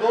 2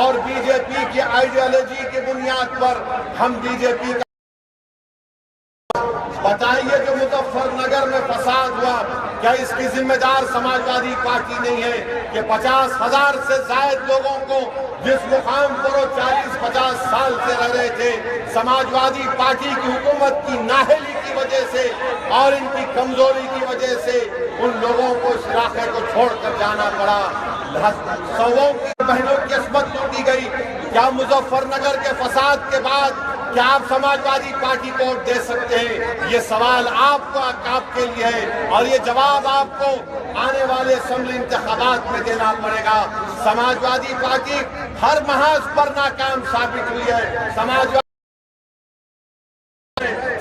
اور B J پی کی ideology کی بنیاد پر ہم بی جے پی کا بتائیے کہ مظفر نگر میں فساد ہوا، کیا اس کی ذمہ دار سماجوادی پارٹی نہیں ہے کہ 50,000 سے زائد لوگوں کو جس مقام پر وہ 40-50 سال سے رہ رہے تھے، سماجوادی پارٹی کی حکومت کی نااہلی کی وجہ سے اور ان کی کمزوری کی وجہ سے ان لوگوں کو اس علاقے کو چھوڑ کر جانا پڑا، سووں کی بہنوں کی عصمت لوٹی گئی۔ کیا مظفر نگر کے فساد کے بعد کیا آپ سماجوادی پارٹی کو ووٹ دے سکتے ہیں؟ یہ سوال آپ کے لیے ہے اور یہ جواب آپ کو آنے والے اسمبلی انتخابات میں دینا پڑے گا۔ سماجوادی پارٹی ہر محاذ پر ناکام ثابت ہوئی ہے۔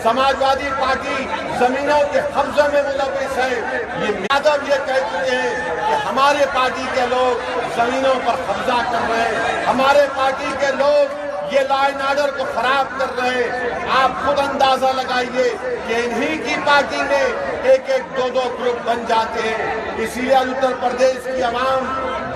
سماجوادی پارٹی زمینوں کے قبضے میں ملوث ہے۔ یادو یہ کہہ چکے ہیں کہ ہمارے پارٹی کے لوگ زمینوں پر قبضہ کر رہے ہیں، ہمارے پارٹی کے لوگ یہ لا اینڈ آرڈر کو خراب کر رہے ہیں۔ آپ خود اندازہ لگائیے کہ انہی کی پارٹی میں ایک دو گروپ بن جاتے ہیں۔ اسی لیے اتر پردیش کی عوام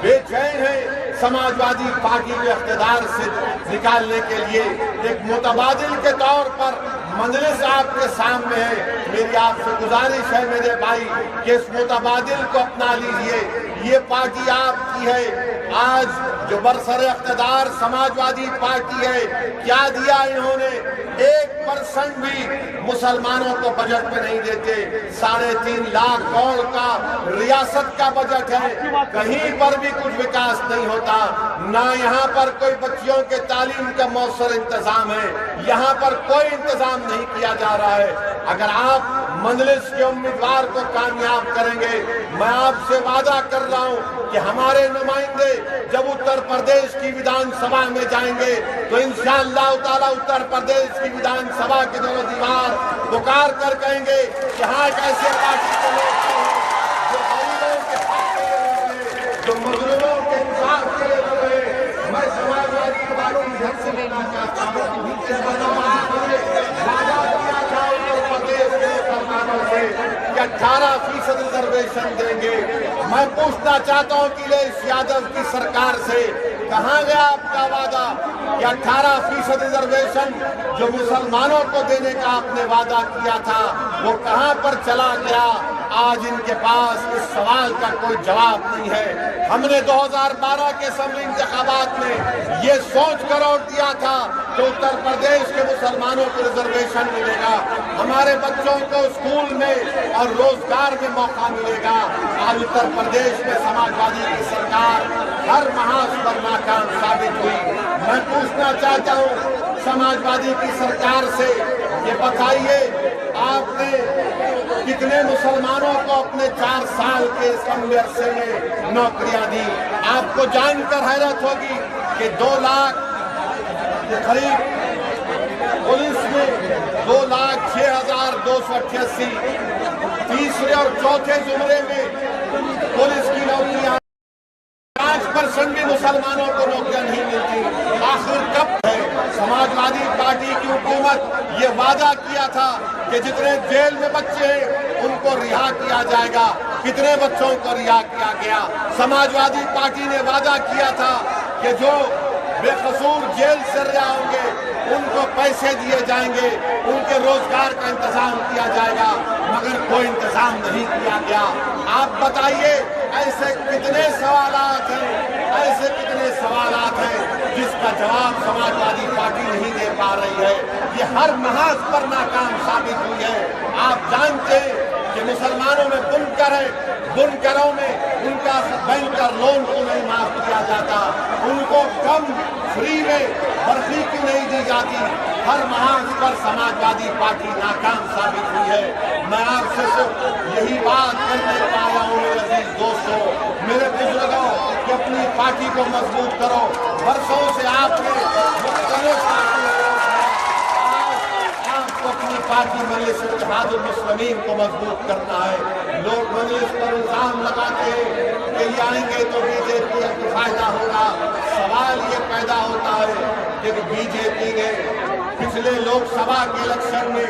بے چین ہے۔ سماجوادی پارٹی کو اقتدار سے نکالنے کے لیے ایک متبادل کے طور پر مجلس آپ کے سامنے ہے۔ میری آپ سے گزارش ہے میرے بھائی کہ اس متبادل کو اپنا لیجئے۔ یہ پارٹی آپ کی ہے۔ آج جو برسر اقتدار سماجوادی پارٹی ہے، کیا دیا انہوں نے؟ 1% بھی مسلمانوں کو بجٹ میں نہیں دیتے۔ 3.5 لاکھ کروڑ کا ریاست کا بجٹ ہے، کہیں پر بھی کچھ وکاس نہیں ہوتا، نہ یہاں پر کوئی بچیوں کے تعلیم کا مؤثر انتظام ہے، یہاں پر کوئی انتظام نہیں کیا جا رہا ہے۔ اگر آپ مجلس کے امیدوار کو کامیاب کریں گے، میں آپ سے وعدہ کر رہا ہوں کہ ہمارے نمائندے جب اتر پردیش کی ویدھان سبھا میں جائیں گے تو انشاءاللہ تعالی اتر پردیش کی ویدھان سبھا کے دونوں دیوار پکار کر کہیں گے کہ ہاں ایک ایسے پارٹی کے لوگ ہیں جو غریبوں کے حق کے لیے لڑ رہے، جو مظلوموں کے انصاف کے لیے لڑ رہے۔ میں سماجوادی پارٹی کی جھک سے لینا چاہتا ہوں کہ وعدہ کیا تھا اتر پردیش کے مسلمانوں سے کہ 18% ریزرویشن دیں گے۔ میں پوچھنا چاہتا ہوں کہ اکھلیش یادو کی سرکار سے کہاں گیا آپ کا وعدہ کہ 18% ریزرویشن جو مسلمانوں کو دینے کا آپ نے وعدہ کیا تھا وہ کہاں پر چلا گیا؟ آج ان کے پاس اس سوال کا کوئی جواب نہیں ہے۔ ہم نے 2012 کے اسمبلی انتخابات میں یہ سوچ کر ووٹ دیا تھا کہ اتر پردیش کے مسلمانوں کو ریزرویشن ملے گا، ہمارے بچوں کو اسکول میں اور روزگار میں موقع ملے گا۔ آج اتر پردیش میں سماجوادی کی سرکار ہر محاذ پر ناکام ثابت ہوئی۔ میں پوچھنا چاہتا ہوں سماجوادی کی سرکار سے یہ بتائیے آپ نے کتنے مسلمانوں کو اپنے 4 سال کے اس لمبے عرصے میں نوکریاں دی؟ آپ کو جان کر حیرت ہوگی کہ 2 لاکھ کے قریب پولیس میں 2,06,288 تیسرے اور چوتھے زمرے میں پولیس کی نوکریاں 5% بھی مسلمانوں کو نوکریاں نہیں ملتی۔ آخر کب ہے؟ سماجوادی پارٹی کی حکومت یہ وعدہ کیا تھا کہ جتنے جیل میں بچے ہیں ان کو رہا کیا جائے گا، کتنے بچوں کو رہا کیا گیا؟ سماجوادی پارٹی نے وعدہ کیا تھا کہ جو بے قصور جیل سے رہا ہوں گے ان کو پیسے دیے جائیں گے، ان کے روزگار کا انتظام کیا جائے گا، مگر کوئی انتظام نہیں کیا گیا۔ آپ بتائیے ایسے کتنے سوالات ہیں، ایسے کتنے سوالات ہیں جس کا جواب سماجوادی پارٹی نہیں دے پا رہی ہے۔ یہ ہر محاذ پر ناکام ثابت ہوئی ہے۔ آپ جانتے ہیں کہ مسلمانوں میں بنکر ہے، بنکروں میں ان کا بینکر لون کو نہیں معاف کیا جاتا، ان کو کم فری میں برقی کیوں نہیں دی جاتی؟ ہر محاذ پر سماجوادی پارٹی ناکام ثابت ہوئی ہے۔ میں آپ سے صرف یہی بات کرنے آیا ہوں میرے عزیز دوستوں، میرے بزرگوں کہ اپنی پارٹی کو مضبوط کرو۔ برسوں سے آپ نے مختلف اپنی پارٹی مجلس اتحاد المسلمین کو مضبوط کرنا ہے۔ لوگ مجلس پر الزام لگاتے ہیں کہ یہ آئیں گے تو بی جے پی کو فائدہ ہوگا۔ سوال یہ پیدا ہوتا ہے کہ بی جے پی نے پچھلے لوک سبھا کے الیکشن میں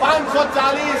540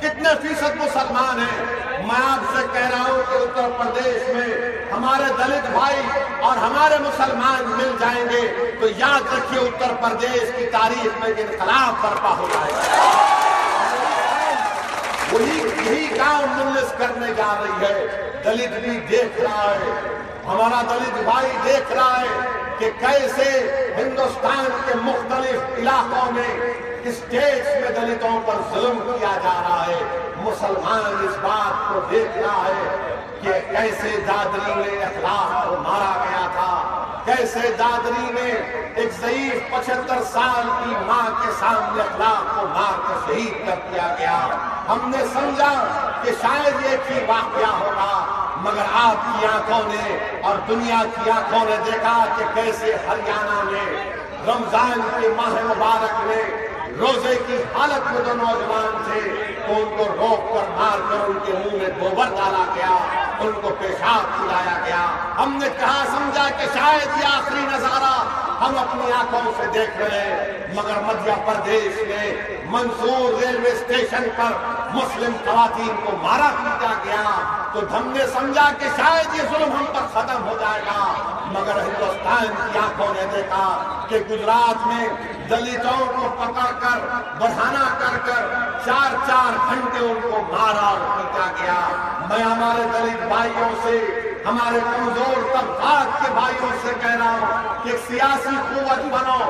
کتنے فیصد مسلمان ہیں؟ میں آپ سے کہہ رہا ہوں کہ اتر پردیش میں ہمارے دلت بھائی اور ہمارے مسلمان مل جائیں گے تو یاد رکھیے اتر پردیش کی تاریخ میں انقلاب برپا ہو جائے گا۔ یہی کام مجلس کرنے جا رہی ہے۔ دلت بھی دیکھ رہا ہے، ہمارا دلت بھائی دیکھ رہا ہے کہ کیسے ہندوستان کے مختلف علاقوں میں اسٹیٹس میں دلتوں پر ظلم کیا جا رہا ہے۔ مسلمان اس بات کو دیکھ رہا ہے کہ کیسے دادری میں اخلاق کو مارا گیا تھا، کیسے دادری میں ایک ضعیف 75 سال کی ماں کے سامنے اخلاق کو مار کر شہید کر دیا گیا۔ ہم نے سمجھا کہ شاید ایک ہی واقعہ ہوگا، مگر آپ کی آنکھوں نے اور دنیا کی آنکھوں نے دیکھا کہ کیسے ہریانہ میں رمضان کے ماہ مبارک میں روزے کی حالت میں جو نوجوان تھے تو ان کو روک کر مار کر ان کے منہ میں گوبر ڈالا گیا، ان کو پیشاب کھلایا گیا۔ ہم نے کہا سمجھا کہ شاید یہ آخری نظارہ ہم اپنی آنکھوں سے دیکھ رہے ہیں، مگر مدھیہ پردیش میں منصور ریلوے اسٹیشن پر مسلم خواتین کو مارا پیٹا گیا تو ہم نے سمجھا کہ شاید یہ ظلم ہم پر ختم ہو جائے گا، مگر ہندوستان کی آنکھوں نے دیکھا کہ گجرات میں دلتوں کو پکڑ کر بڑھانا کر 4 گھنٹے ان کو مارا اور پیٹا گیا۔ میں ہمارے دلت بھائیوں سے، ہمارے کمزور طبقات کے بھائیوں سے کہہ رہا ہوں کہ سیاسی قوت بنو۔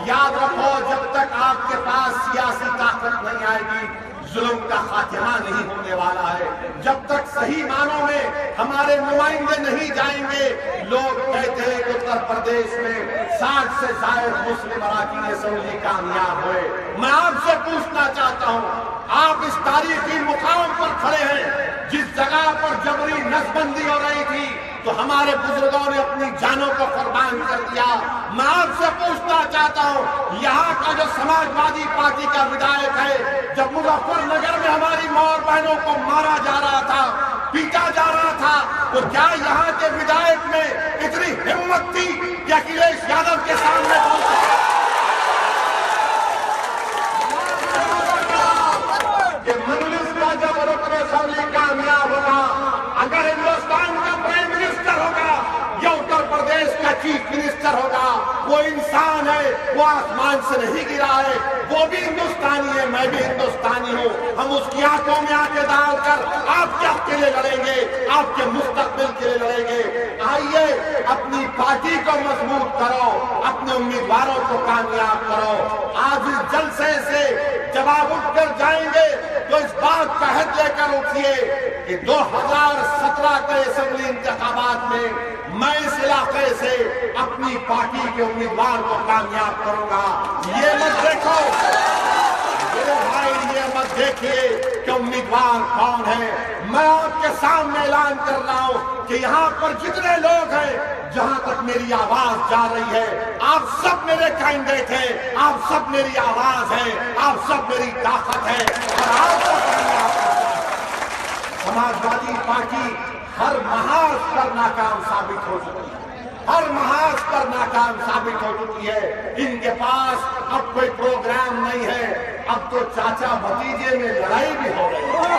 یاد رکھو جب تک آپ کے پاس سیاسی طاقت نہیں آئے گی ظلم کا خاتمہ نہیں ہونے والا ہے۔ جب تک صحیح معنوں میں ہمارے نمائندے نہیں جائیں گے، لوگ کہتے ہیں کہ اتر پردیش میں 60 سے زائد مسلم اراکین اسمبلی کامیاب ہوئے۔ میں آپ سے پوچھنا چاہتا ہوں، آپ اس تاریخی مقام پر کھڑے ہیں جس جگہ پر جبری نسبندی ہو رہی تھی تو ہمارے بزرگوں نے اپنی جانوں کو قربان کر دیا۔ میں آپ سے پوچھنا چاہتا ہوں، یہاں کا جو سماج وادی پارٹی کا ودھایک ہے، جب مظفر نگر میں ہماری ماں اور بہنوں کو مارا جا رہا تھا، پیٹا جا رہا تھا، تو کیا یہاں کے ودھایک میں اتنی ہمت تھی کہ اکھلیش یادو کے سامنے کہ مجلس کا جب رکن اسمبلی کامیاب ہوگا، اگر ہندوستان کا پرائم منسٹر ہوگا یا اتر پردیش کا چیف منسٹر ہوگا، وہ انسان ہے، وہ آسمان سے نہیں گرا ہے، وہ بھی ہندوستانی ہے، میں بھی ہندوستانی ہوں۔ ہم اس کی آنکھوں میں آنکھیں ڈال کر آپ کے حق کے لیے لڑیں گے، آپ کے مستقبل کے لیے لڑیں گے۔ آئیے اپنی پارٹی کو مضبوط کرو، اپنے امیدواروں کو کامیاب کرو۔ آج اس جلسے سے جب آپ اٹھ کر جائیں گے تو اس بات کا عہد لے کر اٹھیے کہ 2017 کے اسمبلی انتخابات میں میں اس علاقے سے اپنی پارٹی کے امیدوار کو کامیاب کروں گا۔ یہ مت دیکھو میرے بھائی، یہ مت دیکھیے کہ امیدوار کون ہے۔ میں آپ کے سامنے اعلان کر رہا ہوں کہ یہاں پر جتنے لوگ ہیں، جہاں تک میری آواز جا رہی ہے، آپ سب میرے کینڈیڈیٹ ہیں، آپ سب میری آواز ہے، آپ سب میری طاقت ہے، اور آپ کو کامیاب کرنا ہے۔ سماجوادی پارٹی ہر محاذ پر ناکام ثابت ہو چکی ہے، ہر محاذ پر ناکام ثابت ہو چکی ہے۔ ان کے پاس اب کوئی پروگرام نہیں ہے، اب تو چاچا بھتیجے میں لڑائی بھی ہو رہی ہے،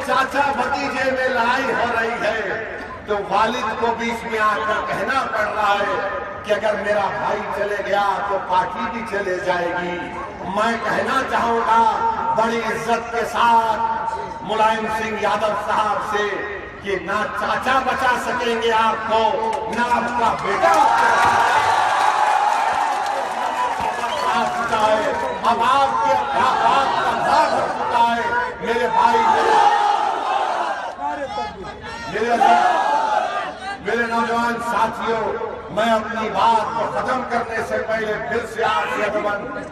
چاچا بھتیجے میں لڑائی ہو رہی ہے، تو والد کو بیچ میں آ کر کہنا پڑ رہا ہے کہ اگر میرا بھائی چلے گیا تو پارٹی بھی چلے جائے گی۔ میں کہنا چاہوں گا بڑی عزت کے ساتھ ملائم سنگھ یادو صاحب سے کہ نہ چاچا بچا سکیں گے آپ کو، نہ آپ کا بیٹا اب آپ کے بات کا داغ ہو چکا ہے۔ میرے بھائی، میرے نوجوان ساتھیوں، میں اپنی بات کو ختم کرنے سے پہلے پھر سے آپ سے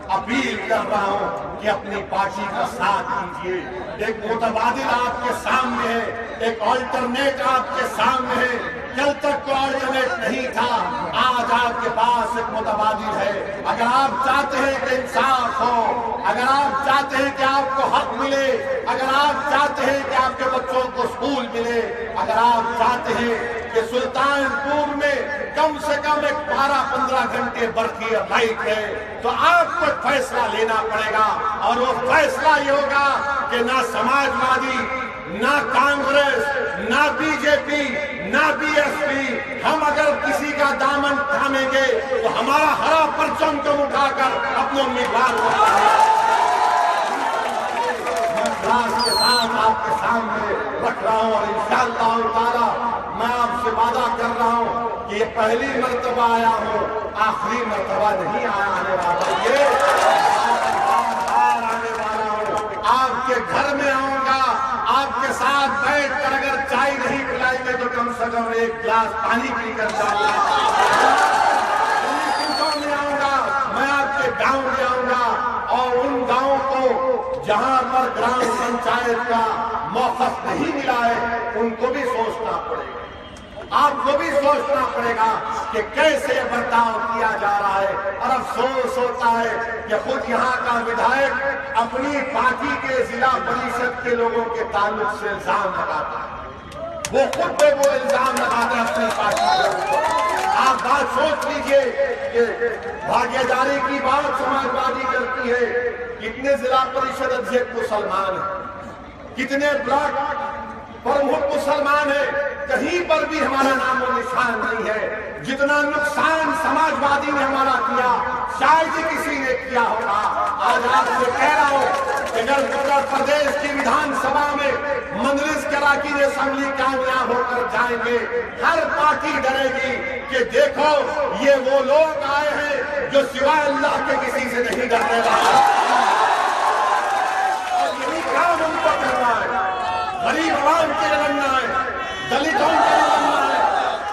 اپیل کر رہا ہوں کہ اپنی پارٹی کا ساتھ دیجیے۔ ایک متبادل آپ کے سامنے ہے، ایک آلٹرنیٹ آپ کے سامنے ہے۔ کل تک تو آلٹرنیٹ نہیں تھا، آج آپ کے پاس ایک متبادل ہے۔ اگر آپ چاہتے ہیں کہ انصاف ہو، اگر آپ چاہتے ہیں کہ آپ کو حق ملے، اگر آپ چاہتے ہیں کہ آپ کے بچوں کو اسکول ملے، اگر آپ چاہتے ہیں کہ سلطان پور میں کم سے کم 12-15 گھنٹے برقی لائٹ ہے، تو آپ کو فیصلہ لینا پڑے گا، اور وہ فیصلہ یہ ہوگا کہ نہ سماجوادی، نہ کانگریس، نہ بی جے پی، نہ بی ایس پی، ہم اگر کسی کا دامن تھامیں گے تو ہمارا ہرا پرچم کو اٹھا کر اپنے امیدوار کو میں کے ساتھ آپ کے سامنے رکھ رہا ہوں، اور انشاءاللہ تعالی میں آپ سے وعدہ کر رہا ہوں کہ یہ پہلی مرتبہ آیا ہوں، آخری مرتبہ نہیں آنے والا، یہ آنے والا ہوں، آپ کے گھر میں آؤں گا، آپ کے ساتھ بیٹھ کر اگر چائے نہیں پلائیں گے تو کم سے کم ایک گلاس پانی پی کر جاؤں گا، میں آؤں گا، میں آپ کے گاؤں میں آؤں گا، اور ان گاؤں کو جہاں پر گرام پنچایت کا موقف نہیں ملا ہے ان کو بھی سوچنا پڑے گا، آپ کو بھی سوچنا پڑے گا کہ کیسے برتاؤ کیا جا رہا ہے، اور افسوس ہوتا ہے کہ خود یہاں کا ودھائک اپنی پارٹی کے ضلع پریشد کے لوگوں کے تعلق سے الزام لگاتا ہے، وہ خود پہ وہ الزام لگاتے ہیں اپنی پارٹی کے، آپ بات سوچ لیجئے کہ بھاگیہ داری کی بات سماجوادی کرتی ہے، کتنے ضلع پریشد ادھیک مسلمان ہیں، کتنے بلاک پرمکھ مسلمان ہیں، کہیں پر بھی ہمارا نام و نشان نہیں ہے، جتنا نقصان سماجوادی نے ہمارا کیا شاید ہی کسی نے کیا ہوگا۔ آج آپ سے کہہ رہا ہوں کہ اگر اتر پردیش کی ویدھان سبھا میں مجلس کے اراکین اسمبلی کامیاب ہو کر جائیں گے، ہر پارٹی ڈرے گی کہ دیکھو یہ وہ لوگ آئے ہیں جو سوائے اللہ کے کسی سے نہیں ڈرنے والے، اور یہی کام ان کو کرنا ہے، غریب عوام کے لیے لڑنا ہے، دلتوں کے لیے لڑنا ہے،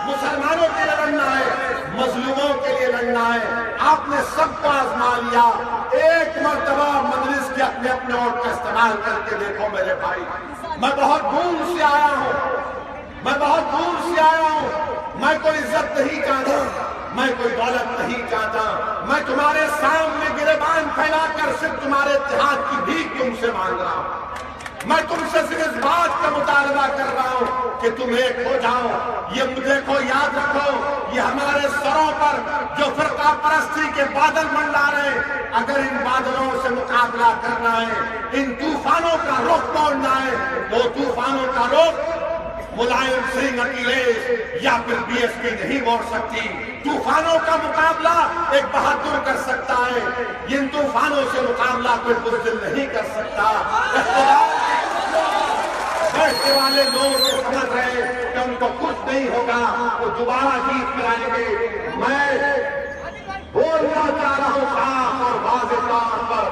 مسلمانوں کے لیے لڑنا ہے، مظلوموں کے لیے لڑنا ہے۔ آپ نے سب کو آزما لیا، ایک مرتبہ مجلس کے اپنے ووٹ کا استعمال کر کے دیکھو میرے بھائی، میں بہت دور سے آیا ہوں، میں کوئی عزت نہیں چاہتا، میں کوئی دولت نہیں چاہتا، میں تمہارے سامنے گریبان پھیلا کر صرف تمہارے اتحاد کی بھیک تم سے مانگ رہا ہوں، میں تم سے صرف اس بات کا مطالبہ کر رہا ہوں کہ تم ایک ہو جاؤ۔ یہ دیکھو، یاد رکھو، یہ ہمارے سروں پر جو فرقہ پرستی کے بادل منڈا رہے ہیں، اگر ان بادلوں سے مقابلہ کرنا ہے، ان طوفانوں کا رخ موڑنا ہے، تو طوفانوں کا رخ ملائم سنگھ اکھلیش یا پھر بی ایس پی نہیں موڑ سکتی۔ طوفانوں کا مقابلہ ایک بہادر کر سکتا ہے، ان طوفانوں سے مقابلہ کوئی بزدل نہیں کر سکتا۔ بیٹھنے والے لوگ یہ سمجھ رہے کہ ان کو کچھ نہیں ہوگا، وہ دوبارہ جیت کر آئیں گے۔ میں بولنا چاہ رہا ہوں صاف اور واضح طور پر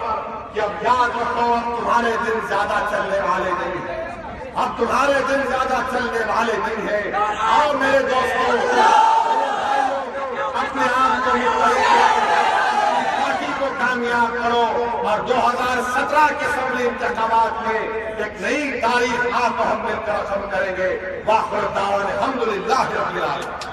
کہ اب یاد رکھو، اب تمہارے دن زیادہ چلنے والے نہیں ہیں، اب تمہارے دن زیادہ چلنے والے نہیں ہیں۔ اور میرے دوستوں، اپنے آپ کو پارٹی کو کامیاب کرو، اور 2017 کے اسمبلی انتخابات میں ایک نئی تاریخ آپ ہم مل کر ختم کریں گے۔ وآخر دعوانا الحمدللہ رب العالمین۔